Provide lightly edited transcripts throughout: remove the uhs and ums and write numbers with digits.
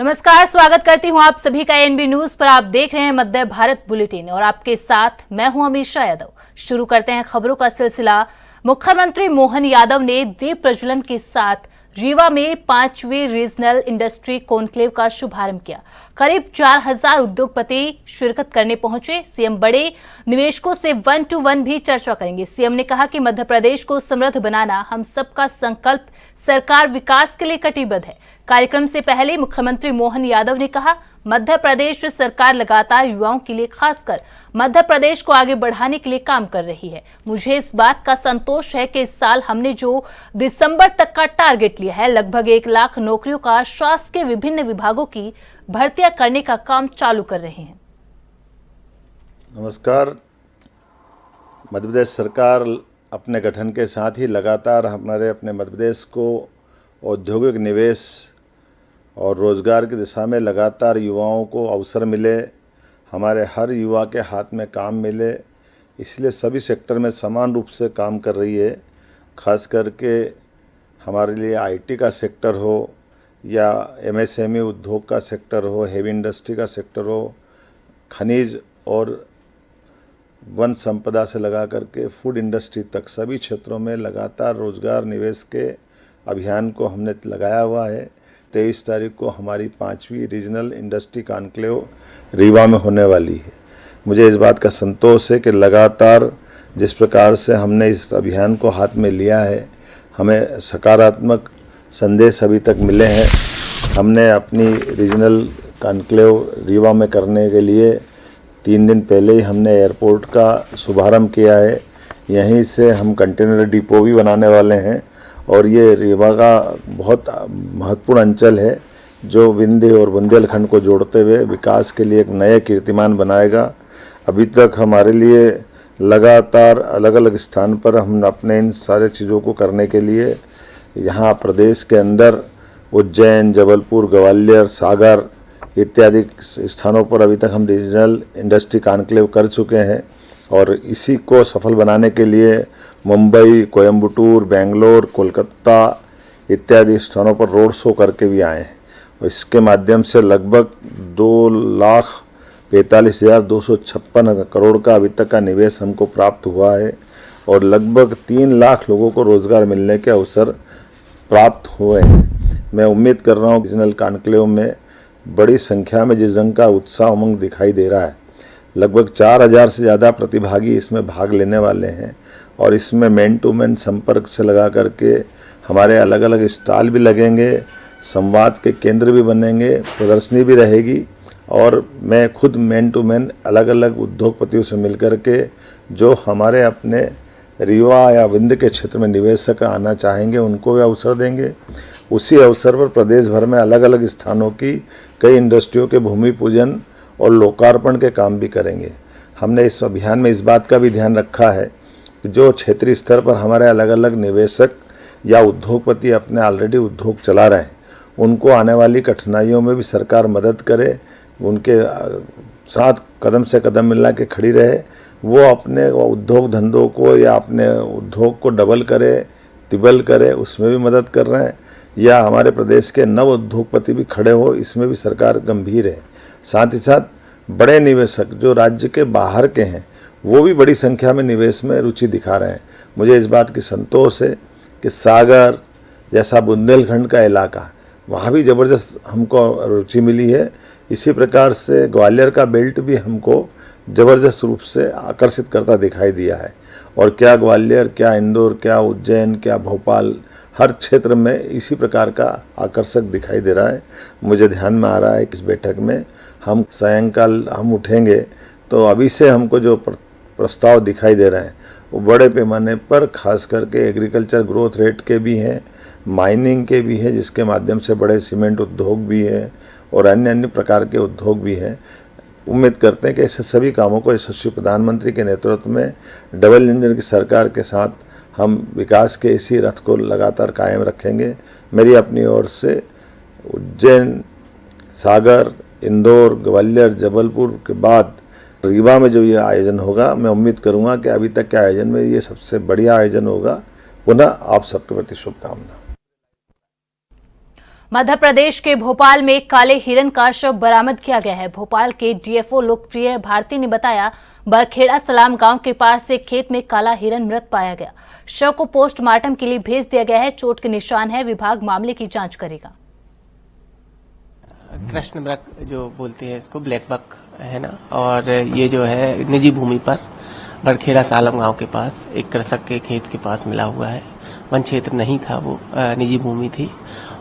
नमस्कार, स्वागत करती हूं आप सभी का एनबी न्यूज पर। आप देख रहे हैं मध्य भारत बुलेटिन और आपके साथ मैं हूं अमीषा यादव। शुरू करते हैं खबरों का सिलसिला। मुख्यमंत्री मोहन यादव ने दीप प्रज्वलन के साथ रीवा में 5वीं रीजनल इंडस्ट्री कॉन्क्लेव का शुभारंभ किया। करीब 4000 उद्योगपति शिरकत करने पहुंचे। सीएम बड़े निवेशकों से 1 to 1 भी चर्चा करेंगे। सीएम ने कहा कि मध्य प्रदेश को समृद्ध बनाना हम सबका संकल्प, सरकार विकास के लिए कटिबद्ध है। कार्यक्रम से पहले मुख्यमंत्री मोहन यादव ने कहा, मध्य प्रदेश सरकार लगातार युवाओं के लिए, खासकर मध्य प्रदेश को आगे बढ़ाने के लिए काम कर रही है। मुझे इस बात का संतोष है कि इस साल हमने जो दिसंबर तक का टारगेट लिया है, लगभग 1 लाख नौकरियों का शासकीय विभिन्न विभागों की भर्तियां करने का काम चालू कर रहे हैं। नमस्कार। मध्य प्रदेश सरकार अपने गठन के साथ ही लगातार अपने मध्य प्रदेश को औद्योगिक निवेश और रोज़गार की दिशा में लगातार युवाओं को अवसर मिले, हमारे हर युवा के हाथ में काम मिले, इसलिए सभी सेक्टर में समान रूप से काम कर रही है। खास करके हमारे लिए आईटी का सेक्टर हो या एमएसएमई उद्योग का सेक्टर हो, हेवी इंडस्ट्री का सेक्टर हो, खनिज और वन संपदा से लगा करके फूड इंडस्ट्री तक सभी क्षेत्रों में लगातार रोजगार निवेश के अभियान को हमने लगाया हुआ है। 23 तारीख को हमारी 5वीं रीजनल इंडस्ट्री कॉन्क्लेव रीवा में होने वाली है। मुझे इस बात का संतोष है कि लगातार जिस प्रकार से हमने इस अभियान को हाथ में लिया है, हमें सकारात्मक संदेश अभी तक मिले हैं। हमने अपनी रीजनल कॉन्क्लेव रीवा में करने के लिए 3 दिन पहले ही हमने एयरपोर्ट का शुभारंभ किया है। यहीं से हम कंटेनर डिपो भी बनाने वाले हैं और ये रीवा का बहुत महत्वपूर्ण अंचल है जो विंध्य और बुंदेलखंड को जोड़ते हुए विकास के लिए एक नए कीर्तिमान बनाएगा। अभी तक हमारे लिए लगातार अलग अलग स्थान पर हम अपने इन सारे चीज़ों को करने के लिए यहाँ प्रदेश के अंदर उज्जैन, जबलपुर, ग्वालियर, सागर इत्यादि स्थानों पर अभी तक हम रीजनल इंडस्ट्री कॉन्क्लेव कर चुके हैं और इसी को सफल बनाने के लिए मुंबई, कोयम्बटूर, बेंगलोर, कोलकाता इत्यादि स्थानों पर रोड शो करके भी आए हैं। और इसके माध्यम से लगभग 2,45,256 करोड़ का अभी तक का निवेश हमको प्राप्त हुआ है और लगभग 3 लाख लोगों को रोजगार मिलने के अवसर प्राप्त हुए हैं। मैं उम्मीद कर रहा हूँ रीजनल कॉन्क्लेव में बड़ी संख्या में जिस रंग का उत्साह उमंग दिखाई दे रहा है, लगभग 4000 से ज़्यादा प्रतिभागी इसमें भाग लेने वाले हैं और इसमें मैन टू मैन संपर्क से लगा करके हमारे अलग अलग स्टॉल भी लगेंगे, संवाद के केंद्र भी बनेंगे, प्रदर्शनी भी रहेगी और मैं खुद मैन टू मैन अलग अलग उद्योगपतियों से मिल करके जो हमारे अपने रीवा या विंध्य के क्षेत्र में निवेशक आना चाहेंगे उनको भी अवसर देंगे। उसी अवसर पर प्रदेश भर में अलग अलग स्थानों की कई इंडस्ट्रियों के भूमि पूजन और लोकार्पण के काम भी करेंगे। हमने इस अभियान में इस बात का भी ध्यान रखा है कि जो क्षेत्रीय स्तर पर हमारे अलग अलग निवेशक या उद्योगपति अपने ऑलरेडी उद्योग चला रहे हैं, उनको आने वाली कठिनाइयों में भी सरकार मदद करे, उनके साथ कदम से कदम मिला के खड़ी रहे, वो अपने उद्योग धंधों को या अपने उद्योग को डबल करे, तिबल करे, उसमें भी मदद कर रहे हैं। या हमारे प्रदेश के नव उद्योगपति भी खड़े हो, इसमें भी सरकार गंभीर है। साथ ही साथ बड़े निवेशक जो राज्य के बाहर के हैं वो भी बड़ी संख्या में निवेश में रुचि दिखा रहे हैं। मुझे इस बात की संतोष है कि सागर जैसा बुंदेलखंड का इलाका, वहाँ भी ज़बरदस्त हमको रुचि मिली है। इसी प्रकार से ग्वालियर का बेल्ट भी हमको ज़बरदस्त रूप से आकर्षित करता दिखाई दिया है और क्या ग्वालियर, क्या इंदौर, क्या उज्जैन, क्या भोपाल, हर क्षेत्र में इसी प्रकार का आकर्षक दिखाई दे रहा है। मुझे ध्यान में आ रहा है कि इस बैठक में हम सायंकाल हम उठेंगे तो अभी से हमको जो प्रस्ताव दिखाई दे रहे हैं वो बड़े पैमाने पर खास करके एग्रीकल्चर ग्रोथ रेट के भी हैं, माइनिंग के भी हैं, जिसके माध्यम से बड़े सीमेंट उद्योग भी हैं और अन्य अन्य प्रकार के उद्योग भी हैं। उम्मीद करते हैं कि ऐसे सभी कामों को यशस्वी प्रधानमंत्री के नेतृत्व में डबल इंजन की सरकार के साथ हम विकास के इसी रथ को लगातार कायम रखेंगे। मेरी अपनी ओर से उज्जैन, सागर, इंदौर, ग्वालियर, जबलपुर के बाद रीवा में जो ये आयोजन होगा, मैं उम्मीद करूंगा कि अभी तक के आयोजन में ये सबसे बढ़िया आयोजन होगा। पुनः आप सबके प्रति शुभकामना। मध्य प्रदेश के भोपाल में काले हिरन का शव बरामद किया गया है। भोपाल के डीएफओ लोकप्रिय भारती ने बताया, बरखेड़ा सलाम गांव के पास से खेत में काला हिरन मृत पाया गया। शव को पोस्टमार्टम के लिए भेज दिया गया है। चोट के निशान है। विभाग मामले की जांच करेगा। कृष्ण मृग जो बोलते हैं इसको, ब्लैक बक है ना, और ये जो है निजी भूमि पर बरखेड़ा सालम गांव के पास एक कृषक के खेत के पास मिला हुआ है। वन क्षेत्र नहीं था, वो निजी भूमि थी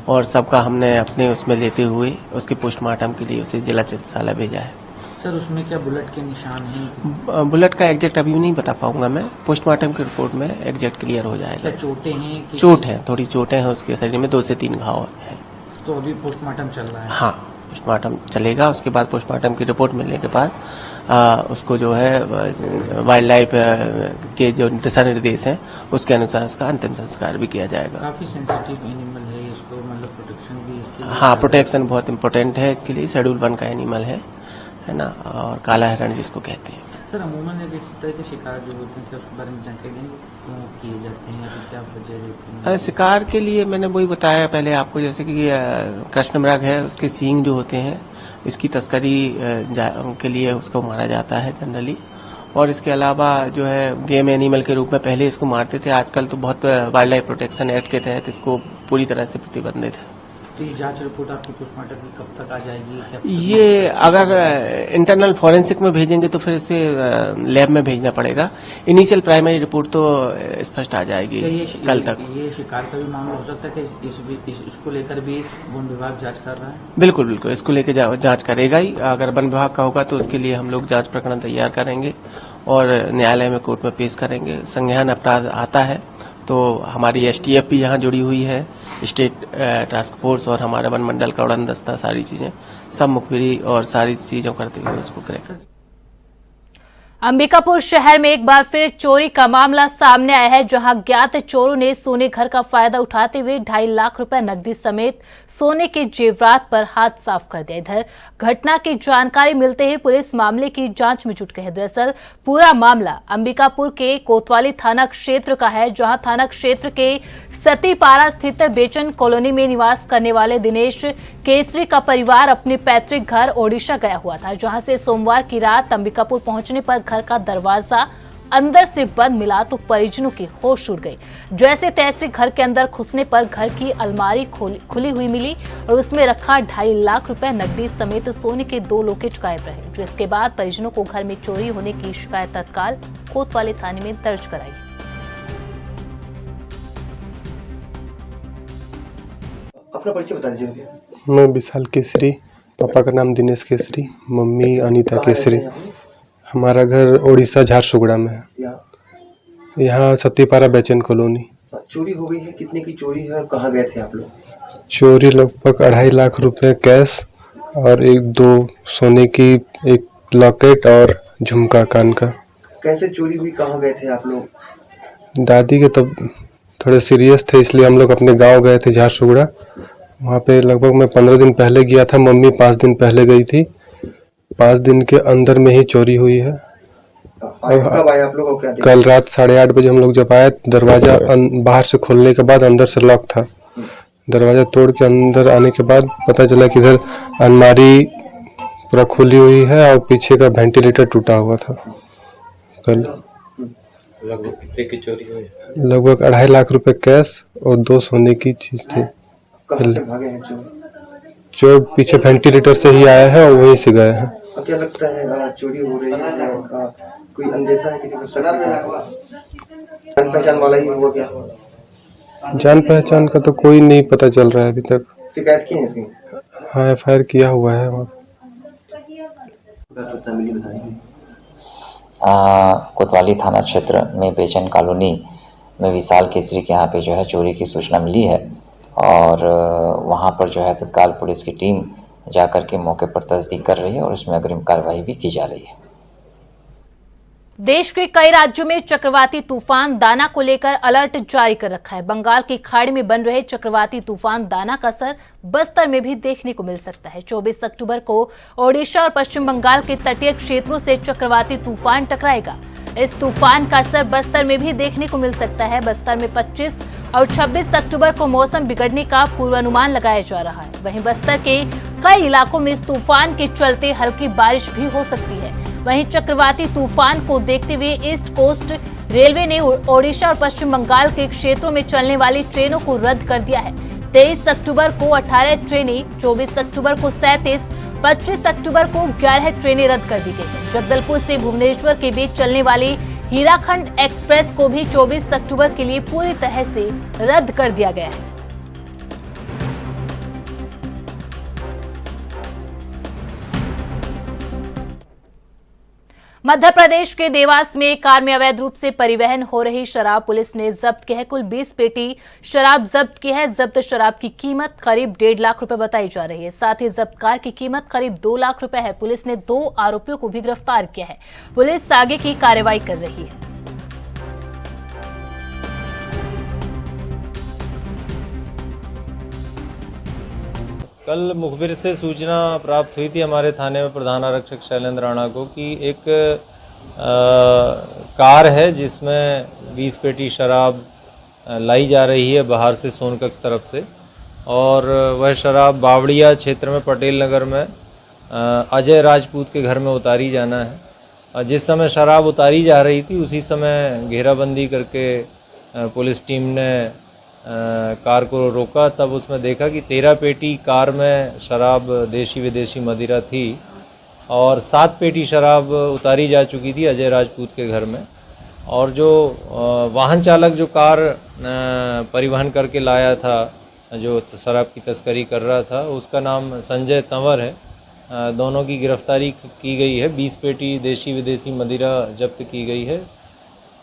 और सबका हमने अपने उसमें लेते हुए उसके पोस्टमार्टम के लिए उसे जिला चिकित्सालय भेजा है। सर, उसमें क्या बुलेट के निशान हैं? बुलेट का एग्जैक्ट अभी नहीं बता पाऊंगा मैं, पोस्टमार्टम की रिपोर्ट में एग्जैक्ट क्लियर हो जाएगा। चोटें हैं? चोट है, थोड़ी चोटें हैं उसके शरीर में, 2 से 3 घाव है। तो अभी पोस्टमार्टम चल रहा है? हाँ, पोस्टमार्टम चलेगा। उसके बाद पोस्टमार्टम की रिपोर्ट मिलने के बाद उसको जो है वाइल्ड लाइफ के जो दिशा निर्देश हैं उसके अनुसार उसका अंतिम संस्कार भी किया जाएगा। काफी सेंसिटिव एनिमल है, इसको मतलब प्रोटेक्शन भी इसके लिए? हाँ, प्रोटेक्शन बहुत इम्पोर्टेंट है इसके लिए। शेड्यूल 1 का एनिमल है ना, और काला हिरण जिसको कहते हैं। सर, अमूमन इस तरह के शिकार जो होते हैं उसके बारे में जानकारी देंगे, क्यों किए जाते हैं या फिर क्या वजह रहती है? शिकार के लिए मैंने वही बताया पहले आपको, जैसे कि कृष्ण मृग है, उसके सींग जो होते हैं इसकी तस्करी के लिए उसको मारा जाता है जनरली। और इसके अलावा जो है गेम एनिमल के रूप में पहले इसको मारते थे। आजकल तो बहुत वाइल्ड लाइफ प्रोटेक्शन एक्ट के तहत इसको पूरी तरह से प्रतिबंधित है। तो ये जांच रिपोर्ट आपकी पोस्टमार्टम की कब तक आ जाएगी? ये अगर इंटरनल फॉरेंसिक में भेजेंगे तो फिर इसे लैब में भेजना पड़ेगा। इनिशियल प्राइमरी रिपोर्ट तो स्पष्ट आ जाएगी कल तक। ये शिकार का भी मामला हो सकता है कि इसको लेकर भी वन विभाग जांच कर रहा है? बिल्कुल बिल्कुल, इसको लेकर जांच करेगा ही। अगर वन विभाग का होगा तो उसके लिए हम लोग जांच प्रकरण तैयार करेंगे और न्यायालय में कोर्ट में पेश करेंगे। संज्ञान अपराध आता है तो हमारी एसटीएफ भी यहाँ जुड़ी हुई है, स्टेट टास्क फोर्स और हमारा वन मंडल का उड़न दस्ता, सारी चीजें सब मुखबिरी और सारी चीजों करते हुए उसको करें। अंबिकापुर शहर में एक बार फिर चोरी का मामला सामने आया है, जहां ज्ञात चोरों ने सोने घर का फायदा उठाते हुए 2.5 लाख रुपए नकदी समेत सोने के जेवरात पर हाथ साफ कर दिया। इधर घटना की जानकारी मिलते ही पुलिस मामले की जांच में जुट गई है। दरअसल पूरा मामला अंबिकापुर के कोतवाली थाना क्षेत्र का है, जहां थाना क्षेत्र के सतीपारा स्थित बेचन कॉलोनी में निवास करने वाले दिनेश केसरी का परिवार अपने पैतृक घर ओडिशा गया हुआ था, जहां से सोमवार की रात अंबिकापुर पहुंचने पर घर का दरवाजा अंदर से बंद मिला तो परिजनों की होश उड़ गई। जैसे तैसे घर के अंदर घुसने पर घर की अलमारी खुली हुई मिली और उसमें रखा 2.5 लाख रुपए नकदी समेत सोने के 2 लॉकेट गायब रहे, जिसके बाद परिजनों को घर में चोरी होने की शिकायत तत्काल कोतवाली थाने में दर्ज कराई। अपना परिचय बता दीजिए। मैं विशाल केसरी, पापा का नाम दिनेश केसरी, मम्मी अनीता केसरी। हमारा घर ओडिशा झारसुगुड़ा में है, यहाँ सतीपारा बेचन कॉलोनी। चोरी हो गई है, कितने की चोरी है और कहाँ गए थे आप लोग? चोरी लगभग 2.5 लाख रुपए कैश और 1-2 सोने की, एक लॉकेट और झुमका कान का। कैसे चोरी हुई, कहाँ गए थे आप लोग? दादी के तब थोड़े सीरियस थे, इसलिए हम लोग अपने गांव गए थे झारसुगुड़ा। वहाँ पे लगभग मैं 15 दिन पहले गया था, मम्मी 5 दिन पहले गई थी। 5 दिन के अंदर में ही चोरी हुई है। कब आए आप लोग और क्या देखा? कल रात 8:30 बजे हम लोग जब आए, दरवाजा बाहर से खोलने के बाद अंदर से लॉक था। दरवाजा तोड़ के अंदर आने के बाद पता चला कि इधर अलमारी पूरा खुली हुई है और पीछे का वेंटिलेटर टूटा हुआ था। कल लगभग कितने की चोरी हुई? लगभग 2.5 लाख रुपए कैश और 2 सोने की चीज थी। कहाँ से भागे हैं चोर? जो पीछे वेंटिलेटर से ही आया है और वहीं से गए हैं। अब क्या लगता है चोरी हो रही है, कोई अंदेशा है, किसी को शक है? जान पहचान वाला ही हुआ क्या? जान पहचान का तो कोई नहीं पता चल रहा है अभी तक। शिकायत की है? हाँ, FIR किया हुआ है वहाँ। कोतवाली थाना क्षेत्र में बेचन कॉलोनी में विशाल केसरी के यहाँ पे जो है चोरी की सूचना मिली है और वहाँ पर जो है तत्काल पुलिस की टीम जाकर के मौके पर तस्दीक कर रही है और उसमें अग्रिम कार्रवाई भी की जा रही है। देश के कई राज्यों में चक्रवाती तूफान दाना को लेकर अलर्ट जारी कर रखा है। बंगाल की खाड़ी में बन रहे चक्रवाती तूफान दाना का असर बस्तर में भी देखने को मिल सकता है। 24 अक्टूबर को ओडिशा और पश्चिम बंगाल के तटीय क्षेत्रों से चक्रवाती तूफान टकराएगा। इस तूफान का असर बस्तर में भी देखने को मिल सकता है। बस्तर में 25 और 26 अक्टूबर को मौसम बिगड़ने का पूर्वानुमान लगाया जा रहा है। वहीं बस्तर के कई इलाकों में इस तूफान के चलते हल्की बारिश भी हो सकती है। वहीं चक्रवाती तूफान को देखते हुए ईस्ट कोस्ट रेलवे ने ओडिशा और पश्चिम बंगाल के क्षेत्रों में चलने वाली ट्रेनों को रद्द कर दिया है। 23 अक्टूबर को 18 ट्रेनें, 24 अक्टूबर को 37, 25 अक्टूबर को 11 ट्रेनें रद्द कर दी गई हैं। जगदलपुर से भुवनेश्वर के बीच चलने वाली हीराखंड एक्सप्रेस को भी 24 अक्टूबर के लिए पूरी तरह से रद्द कर दिया गया है। मध्य प्रदेश के देवास में कार में अवैध रूप से परिवहन हो रही शराब पुलिस ने जब्त की है। कुल 20 पेटी शराब जब्त की है। जब्त शराब की कीमत करीब 1.5 लाख रुपए बताई जा रही है। साथ ही जब्त कार की कीमत करीब 2 लाख रुपए है। पुलिस ने 2 आरोपियों को भी गिरफ्तार किया है। पुलिस आगे की कार्रवाई कर रही है। कल मुखबिर से सूचना प्राप्त हुई थी हमारे थाने में प्रधान आरक्षक शैलेंद्र राणा को कि एक कार है जिसमें 20 पेटी शराब लाई जा रही है बाहर से सोनकच्छ तरफ से, और वह शराब बावड़िया क्षेत्र में पटेल नगर में अजय राजपूत के घर में उतारी जाना है। जिस समय शराब उतारी जा रही थी उसी समय घेराबंदी करके पुलिस टीम ने कार को रोका। तब उसमें देखा कि 13 पेटी कार में शराब देशी विदेशी मदिरा थी और 7 पेटी शराब उतारी जा चुकी थी अजय राजपूत के घर में। और जो वाहन चालक जो कार परिवहन करके लाया था, जो शराब की तस्करी कर रहा था, उसका नाम संजय तंवर है। दोनों की गिरफ्तारी की गई है। 20 पेटी देशी विदेशी मदिरा जब्त की गई है।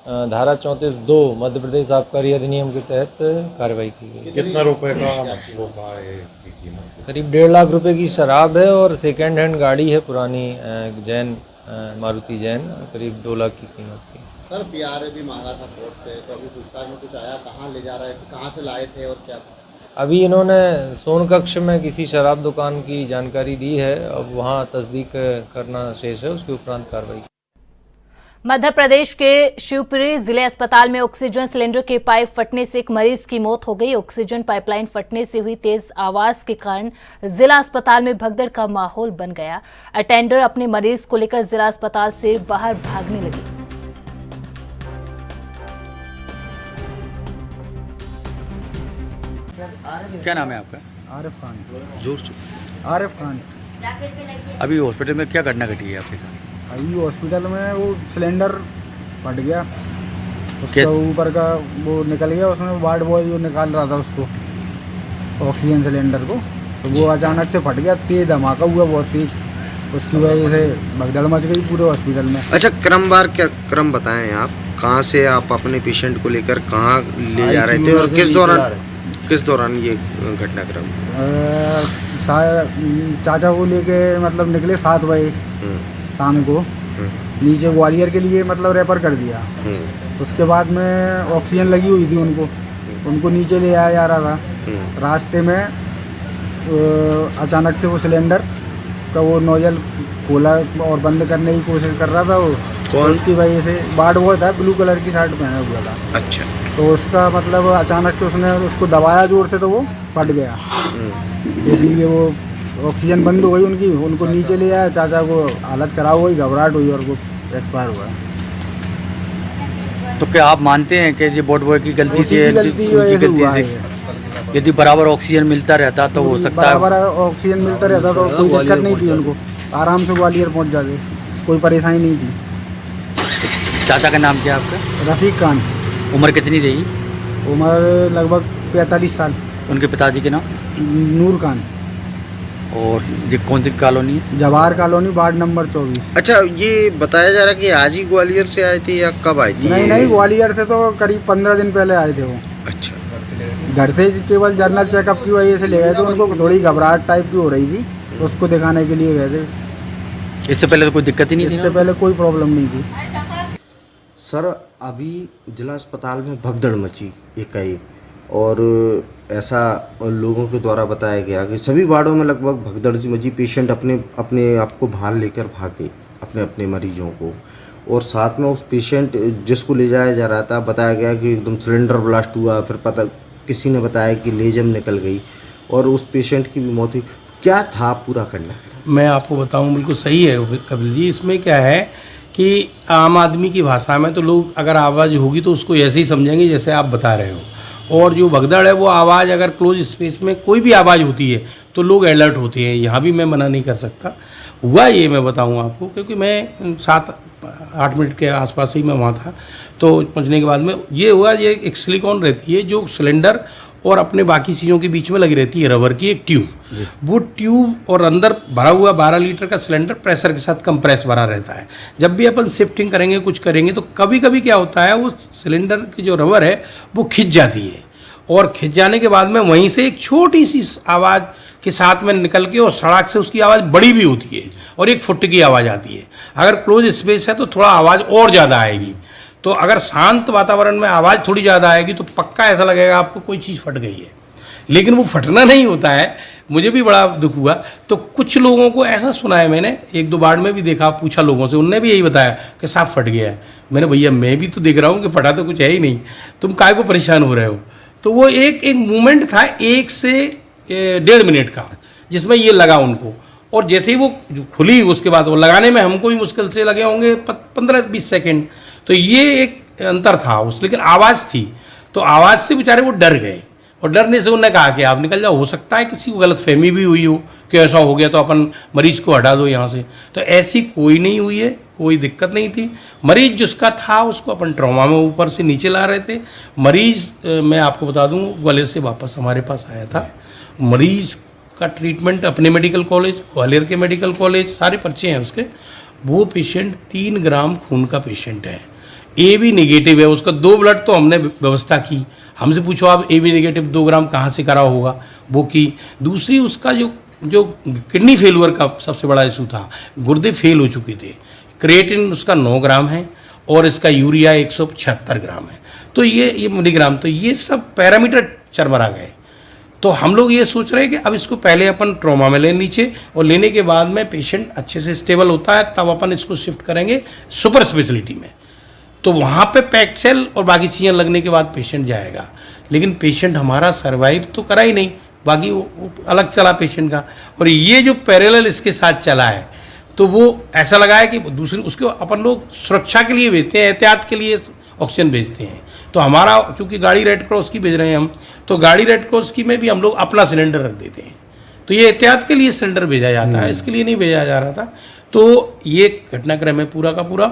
धारा 34(2) मध्य प्रदेश आबकारी अधिनियम के तहत कार्रवाई की गई। कितना रुपए का होगा ये इसकी कीमत? करीब 1.5 लाख रुपए की शराब है और सेकेंड हैंड गाड़ी है पुरानी जैन मारुति जैन, करीब 2 लाख की कीमत थी। सर पीआरए भी मांगा था कोर्ट से, तो अभी पूछताछ में कुछ आया? कहाँ ले जा रहे थे, कहाँ से लाए थे और क्या? अभी इन्होंने सोनकच्छ में किसी शराब दुकान की जानकारी दी है। अब वहाँ तस्दीक करना शेष है, उसके उपरांत कार्रवाई। मध्य प्रदेश के शिवपुरी जिले अस्पताल में ऑक्सीजन सिलेंडर के पाइप फटने से एक मरीज की मौत हो गई। ऑक्सीजन पाइपलाइन फटने से हुई तेज आवाज के कारण जिला अस्पताल में भगदड़ का माहौल बन गया। अटेंडर अपने मरीज को लेकर जिला अस्पताल से बाहर भागने लगी। क्या नाम है आपका? आरिफ खान। जोर से। आरिफ खान। अभी हॉस्पिटल में क्या घटना घटी है आपके साथ? अभी हॉस्पिटल में वो सिलेंडर फट गया, उसके ऊपर का वो निकल गया। उसमें वार्ड बॉय जो निकाल रहा था उसको, ऑक्सीजन सिलेंडर को, तो वो अचानक से फट गया। तेज धमाका हुआ, बहुत तेज। उसकी वजह से भगदड़ मच गई पूरे हॉस्पिटल में। अच्छा, क्रम बताएं आप, कहाँ से आप अपने पेशेंट को लेकर कहाँ ले जा रहे थे और किस दौरान ये घटनाक्रम? चाचा को लेके मतलब निकले 7 बजे शाम को, नीचे ग्वालियर के लिए मतलब रेफर कर दिया। उसके बाद में ऑक्सीजन लगी हुई थी उनको नीचे ले आया जा रहा था। रास्ते में अचानक से वो सिलेंडर का वो नोजल खोला और बंद करने की कोशिश कर रहा था वो। कौन? उसकी वजह से वार्ड बॉय था, ब्लू कलर की शर्ट पहना हुआ था। अच्छा। तो उसका मतलब अचानक से उसने उसको दबाया जोर से, तो वो फट गया। इसलिए वो ऑक्सीजन बंद हो गई उनको नीचे ले आया। चाचा को हालत खराब हुई, घबराहट हुई और वो एक्सपायर हुआ। तो क्या आप मानते हैं कि ये बोर्ड बॉय की गलती से, यदि बराबर ऑक्सीजन मिलता रहता तो हो सकता है? बराबर ऑक्सीजन मिलता रहता तो कोई दिक्कत नहीं थी, उनको आराम से ग्वालियर पहुंच जाते, कोई परेशानी नहीं थी। चाचा का नाम क्या है आपका? रफीक खान। उम्र कितनी रही? उम्र लगभग 45 साल। उनके पिताजी के नाम? नूर खान। और ये कौन सी कॉलोनी है? Jawahar colony, ward number 24। अच्छा, ये बताया जा रहा है कि आज ही ग्वालियर से आए थे या कब आए थे? नहीं, ग्वालियर से तो करीब 15 दिन पहले आए थे वो। अच्छा। घर से केवल जनरल चेकअप की वजह से ले गए थे। उनको थोड़ी घबराहट टाइप की हो रही थी, तो उसको दिखाने के लिए गए थे। इससे पहले तो कोई दिक्कत ही नहीं थी? इससे पहले कोई प्रॉब्लम नहीं थी। सर, अभी जिला अस्पताल में भगदड़ मची एकाएक, और ऐसा लोगों के द्वारा बताया गया कि सभी वार्डों में लगभग भगदड़ सी मची। पेशेंट अपने आप को बाहर लेकर भागे, अपने मरीजों को, और साथ में उस पेशेंट जिसको ले जाया जा रहा था बताया गया कि एकदम सिलेंडर ब्लास्ट हुआ, फिर पता किसी ने बताया कि लेजम निकल गई और उस पेशेंट की भी मौत हुई। क्या था पूरा करना? मैं आपको बताऊं, बिल्कुल सही है कपिल जी। इसमें क्या है कि आम आदमी की भाषा में तो लोग अगर आवाज़ होगी तो उसको ऐसे ही समझेंगे जैसे आप बता रहे हो, और जो भगदड़ है वो आवाज़ अगर क्लोज स्पेस में कोई भी आवाज़ होती है तो लोग अलर्ट होते हैं। यहाँ भी मैं मना नहीं कर सकता। हुआ ये मैं बताऊँ आपको, क्योंकि मैं 7-8 मिनट के आसपास ही मैं वहाँ था, तो पहुँचने के बाद में ये हुआ, ये एक सिलिकॉन रहती है जो सिलेंडर और अपने बाकी चीज़ों के बीच में लगी रहती है, रबर की एक ट्यूब। वो ट्यूब और अंदर भरा हुआ 12 लीटर का सिलेंडर प्रेशर के साथ कंप्रेस भरा रहता है। जब भी अपन शिफ्टिंग करेंगे, कुछ करेंगे, तो कभी कभी क्या होता है, वो सिलेंडर की जो रबर है वो खिंच जाती है, और खिंच जाने के बाद में वहीं से एक छोटी सी आवाज़ के साथ में निकल के, और सड़क से उसकी आवाज़ बड़ी भी होती है और 1 फुट की आवाज़ आती है। अगर क्लोज स्पेस है तो थोड़ा आवाज़ और ज़्यादा आएगी। तो अगर शांत वातावरण में आवाज़ थोड़ी ज़्यादा आएगी तो पक्का ऐसा लगेगा आपको कोई चीज़ फट गई है, लेकिन वो फटना नहीं होता है। मुझे भी बड़ा दुख हुआ। तो कुछ लोगों को ऐसा सुना है, मैंने 1-2 बार में भी देखा, पूछा लोगों से, उनने भी यही बताया कि साफ फट गया है। मैंने, भैया मैं भी तो देख रहा हूँ कि फटा तो कुछ है ही नहीं, तुम काहे को परेशान हो रहे हो। तो वो एक मूवमेंट था 1 से 1.5 मिनट का, जिसमें ये लगा उनको, और जैसे ही वो खुली उसके बाद वो लगाने में हमको भी मुश्किल से लगे होंगे 15-20 सेकेंड। तो ये एक अंतर था उस, लेकिन आवाज़ थी, तो आवाज़ से बेचारे वो डर गए, और डरने से उन्होंने कहा कि आप निकल जाओ। हो सकता है किसी को गलतफहमी भी हुई हो कि ऐसा हो गया तो अपन मरीज़ को हटा दो यहाँ से, तो ऐसी कोई नहीं हुई है, कोई दिक्कत नहीं थी। मरीज़ जिसका था उसको अपन ट्रॉमा में ऊपर से नीचे ला रहे थे। मरीज़ मैं आपको बता दूँ, ग्वालियर से वापस हमारे पास आया था। मरीज़ का ट्रीटमेंट अपने मेडिकल कॉलेज, ग्वालियर के मेडिकल कॉलेज, सारे पर्चे हैं उसके। वो पेशेंट 3 ग्राम खून का पेशेंट है, AB नेगेटिव है उसका। 2 ब्लड तो हमने व्यवस्था की। हमसे पूछो आप, AB नेगेटिव 2 ग्राम कहाँ से करा होगा, वो की। दूसरी, उसका जो किडनी फेलुअर का सबसे बड़ा इशू था, गुर्दे फेल हो चुके थे। क्रिएटिन उसका 9 ग्राम है, और इसका यूरिया 176 ग्राम है। तो ये मिलीग्राम, तो ये सब पैरामीटर चरमरा गए। तो हम लोग ये सोच रहे हैं कि अब इसको पहले अपन ट्रॉमा में ले नीचे, और लेने के बाद में पेशेंट अच्छे से स्टेबल होता है तब अपन इसको शिफ्ट करेंगे सुपर स्पेशलिटी में। तो वहाँ पे पैक्ड सेल और बाकी चीज़ें लगने के बाद पेशेंट जाएगा। लेकिन पेशेंट हमारा सर्वाइव तो करा ही नहीं, बाकी वो अलग चला पेशेंट का। और ये जो पैरेलल इसके साथ चला है, तो वो ऐसा लगा है कि दूसरी उसको अपन लोग सुरक्षा के लिए भेजते हैं, एहतियात के लिए ऑक्सीजन भेजते हैं। तो हमारा चूँकि गाड़ी रेड क्रॉस की भेज रहे हैं हम, तो गाड़ी रेड क्रॉस की में भी हम लोग अपना सिलेंडर रख देते हैं। तो ये एहतियात के लिए सिलेंडर भेजा जाता है, इसके लिए नहीं भेजा जा रहा था। तो ये घटनाक्रम है पूरा का पूरा।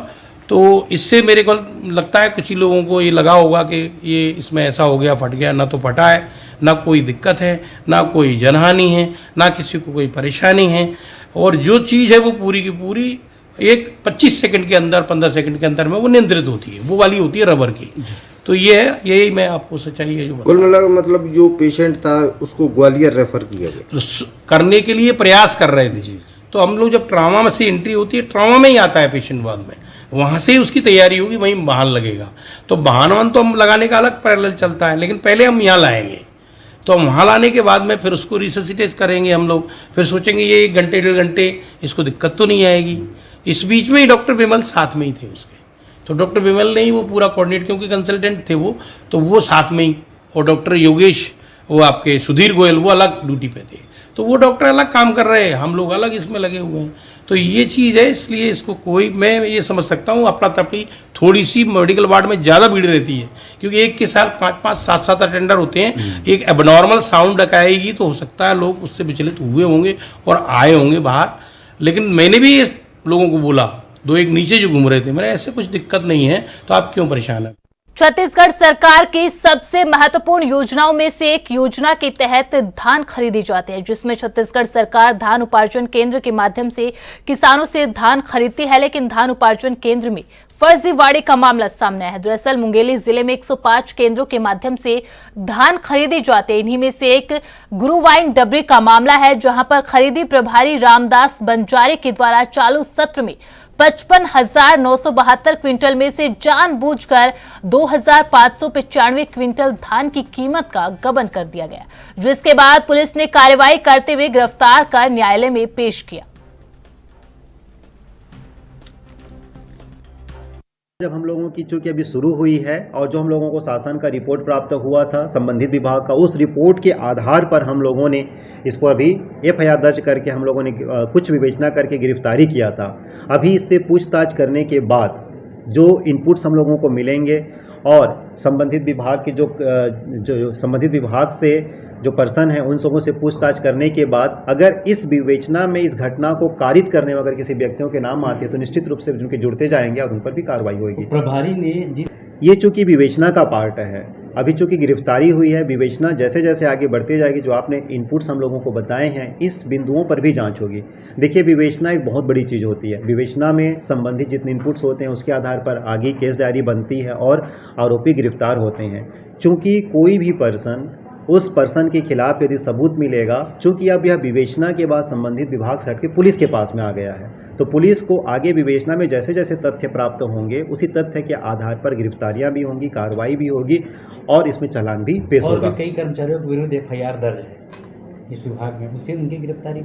तो इससे मेरे को लगता है कुछ ही लोगों को ये लगा होगा कि ये इसमें ऐसा हो गया, फट गया। ना तो फटा है, ना कोई दिक्कत है, ना कोई जनहानि है, ना किसी को कोई परेशानी है। और जो चीज़ है वो पूरी की पूरी एक 25 सेकंड के अंदर, 15 सेकंड के अंदर में वो नियंत्रित होती है, वो वाली होती है रबर की। तो ये है, यही मैं आपको सच्चाई है जो कुल मिलाकर मतलब जो पेशेंट था उसको ग्वालियर रेफर किया गया, करने के लिए प्रयास कर रहे थे। तो हम लोग जब ट्रामा में से एंट्री होती है, ट्रामा में ही आता है पेशेंट बाद में, वहाँ से ही उसकी तैयारी होगी, वहीं वाहन लगेगा। तो वाहन तो हम लगाने का अलग पैरेलल चलता है, लेकिन पहले हम यहाँ लाएंगे। तो हम वहाँ लाने के बाद में फिर उसको रिससिटेट करेंगे हम लोग, फिर सोचेंगे ये 1 घंटे 1.5 घंटे इसको दिक्कत तो नहीं आएगी। इस बीच में ही डॉक्टर विमल साथ में ही थे उसके, तो डॉक्टर विमल ने ही वो पूरा कोऑर्डिनेट, क्योंकि कंसल्टेंट थे वो, तो वो साथ में ही। और डॉक्टर योगेश, वो आपके सुधीर गोयल, वो अलग ड्यूटी पे थे। तो वो डॉक्टर अलग काम कर रहे हैं, हम लोग अलग इसमें लगे हुए हैं। तो ये चीज़ है, इसलिए इसको कोई, मैं ये समझ सकता हूँ अपना तपड़ी थोड़ी सी मेडिकल वार्ड में ज़्यादा भीड़ रहती है, क्योंकि एक के साथ 5-5, 7-7 अटेंडर होते हैं। एक एबनॉर्मल साउंड डकाएगी तो हो सकता है लोग उससे विचलित हुए होंगे और आए होंगे बाहर। लेकिन मैंने भी लोगों को बोला, 2-1 नीचे जो घूम रहे थे, मैंने ऐसे कुछ दिक्कत नहीं है, तो आप क्यों परेशान है। छत्तीसगढ़ सरकार की सबसे महत्वपूर्ण योजनाओं में से एक योजना के तहत धान खरीदी जाती है, जिसमें छत्तीसगढ़ सरकार धान उपार्जन केंद्र के माध्यम से किसानों से धान खरीदती है। लेकिन धान उपार्जन केंद्र में फर्जीवाड़े का मामला सामने आया है। दरअसल मुंगेली जिले में 105 केंद्रों के माध्यम से धान खरीदी जाते हैं। इन्हीं में से एक गुरुवाइन डबरी का मामला है, जहां पर खरीदी प्रभारी रामदास बंजारे के द्वारा चालू सत्र में 55,972 क्विंटल में से जानबूझकर 2,595 क्विंटल धान की कीमत का गबन कर दिया गया, जिसके बाद पुलिस ने कार्रवाई करते हुए गिरफ्तार कर न्यायालय में पेश किया। जब हम लोगों की चूंकि अभी शुरू हुई है और जो हम लोगों को शासन का रिपोर्ट प्राप्त हुआ था संबंधित विभाग का, उस रिपोर्ट के आधार पर हम लोगों ने इस पर अभी एफआईआर दर्ज करके हम लोगों ने कुछ विवेचना करके गिरफ्तारी किया था। अभी इससे पूछताछ करने के बाद जो इनपुट्स हम लोगों को मिलेंगे और संबंधित विभाग के जो संबंधित विभाग से जो पर्सन है उन सबों से पूछताछ करने के बाद अगर इस विवेचना में इस घटना को कारित करने में अगर किसी व्यक्तियों के नाम आते हैं तो निश्चित रूप से उनके जुड़ते जाएंगे और उन पर भी कार्रवाई होगी। प्रभारी ने ये चूंकि विवेचना का पार्ट है, अभी चूंकि गिरफ्तारी हुई है, विवेचना जैसे जैसे आगे बढ़ती जाएगी, जो आपने इनपुट्स हम लोगों को बताए हैं इस बिंदुओं पर भी जांच होगी। देखिए, विवेचना एक बहुत बड़ी चीज़ होती है। विवेचना में संबंधित जितने इनपुट्स होते हैं उसके आधार पर आगे केस डायरी बनती है और आरोपी गिरफ्तार होते हैं। चूँकि कोई भी पर्सन उस पर्सन के खिलाफ यदि सबूत मिलेगा, चूँकि अब यह विवेचना के बाद संबंधित विभाग से हट के पुलिस के पास में आ गया है, तो पुलिस को आगे विवेचना में जैसे जैसे तथ्य प्राप्त होंगे उसी तथ्य के आधार पर गिरफ्तारियां भी होंगी, कार्रवाई भी होगी और इसमें चालान भी पेश होगा। कई कर्मचारियों के विरुद्ध एफआईआर दर्ज है इस विभाग में, उससे उनकी गिरफ्तारी